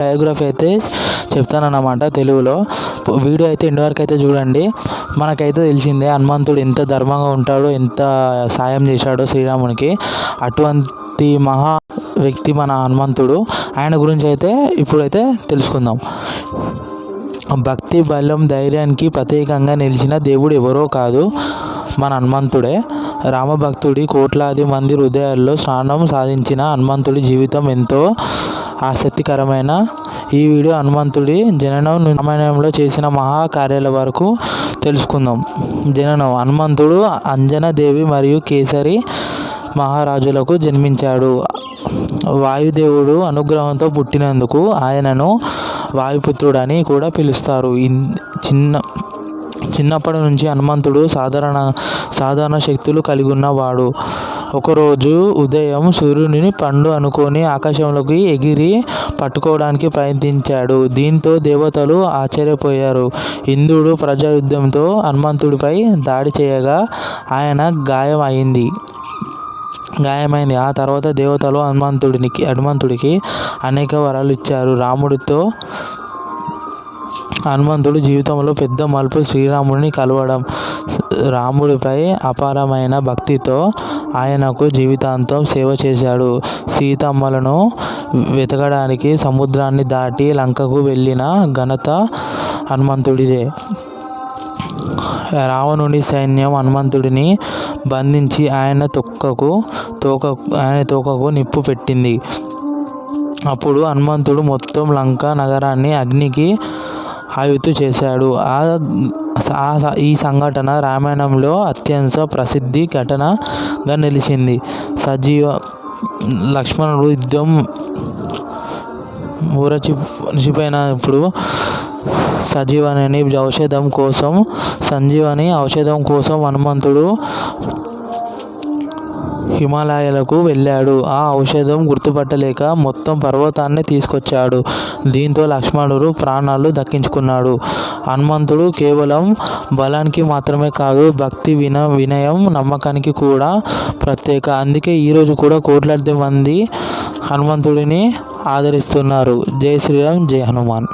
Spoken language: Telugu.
బయోగ్రఫీ అయితే చెప్తానన్నమాట తెలుగులో. వీడియో అయితే ఎండ్ వరకు అయితే చూడండి. మనకైతే తెలిసిందే హనుమంతుడు ఎంత ధర్మంగా ఉంటాడో, ఎంత సాయం చేశాడో శ్రీరామునికి. అటువంటి మహా వ్యక్తి మన హనుమంతుడు. ఆయన గురించి అయితే ఇప్పుడైతే తెలుసుకుందాం. భక్తి, బలం, ధైర్యానికి ప్రత్యేకంగా నిలిచిన దేవుడు ఎవరో కాదు, మన హనుమంతుడే. రామభక్తుడి కోట్లాది మంది హృదయాల్లో స్థానం సాధించిన హనుమంతుడి జీవితం ఎంతో ఆసక్తికరమైన ఈ వీడియో హనుమంతుడి జననం, రామాయణంలో చేసిన మహాకార్యాల వరకు తెలుసుకుందాం. జననం: హనుమంతుడు అంజనాదేవి మరియు కేసరి మహారాజులకు జన్మించాడు. వాయుదేవుడు అనుగ్రహంతో పుట్టినందుకు ఆయనను వాయుపుత్రుడని కూడా పిలుస్తారు. చిన్నప్పటి నుంచి హనుమంతుడు సాధారణ శక్తులు కలిగి ఉన్నవాడు. ఒకరోజు ఉదయం సూర్యుడిని పండు అనుకొని ఆకాశంలోకి ఎగిరి పట్టుకోవడానికి ప్రయత్నించాడు. దీంతో దేవతలు ఆశ్చర్యపోయారు. ఇంద్రుడు ప్రజాయుద్ధంతో హనుమంతుడిపై దాడి చేయగా ఆయన గాయమైంది. ఆ తర్వాత దేవతలు హనుమంతుడికి అనేక వరాలు ఇచ్చారు. హనుమంతుడు జీవితంలో పెద్ద మలుపు శ్రీరాముడిని కలవడం. రాముడిపై అపారమైన భక్తితో ఆయనకు జీవితాంతం సేవ చేశాడు. సీతమ్మలను వెతకడానికి సముద్రాన్ని దాటి లంకకు వెళ్ళిన ఘనత హనుమంతుడిదే. రావణుడి సైన్యం హనుమంతుడిని బంధించి ఆయన తోకకు నిప్పు పెట్టింది. అప్పుడు హనుమంతుడు మొత్తం లంకా నగరాన్ని అగ్నికి ఆయుత్తు చేశాడు. ఈ సంఘటన రామాయణంలో అత్యంత ప్రసిద్ధి ఘటనగా నిలిచింది. లక్ష్మణుడు యుద్ధం మూర్ఛిపోయినప్పుడు సంజీవని ఔషధం కోసం హనుమంతుడు హిమాలయాలకు వెళ్ళాడు. ఆ ఔషధం గుర్తుపట్టలేక మొత్తం పర్వతాన్ని తీసుకొచ్చాడు. దీంతో లక్ష్మణుడు ప్రాణాలు దక్కించుకున్నాడు. హనుమంతుడు కేవలం బలానికి మాత్రమే కాదు, భక్తి, వినయం, నమ్మకానికి కూడా ప్రత్యేక. అందుకే ఈరోజు కూడా కోట్లాది మంది హనుమంతుడిని ఆదరిస్తున్నారు. జై శ్రీరామ్, జై హనుమాన్.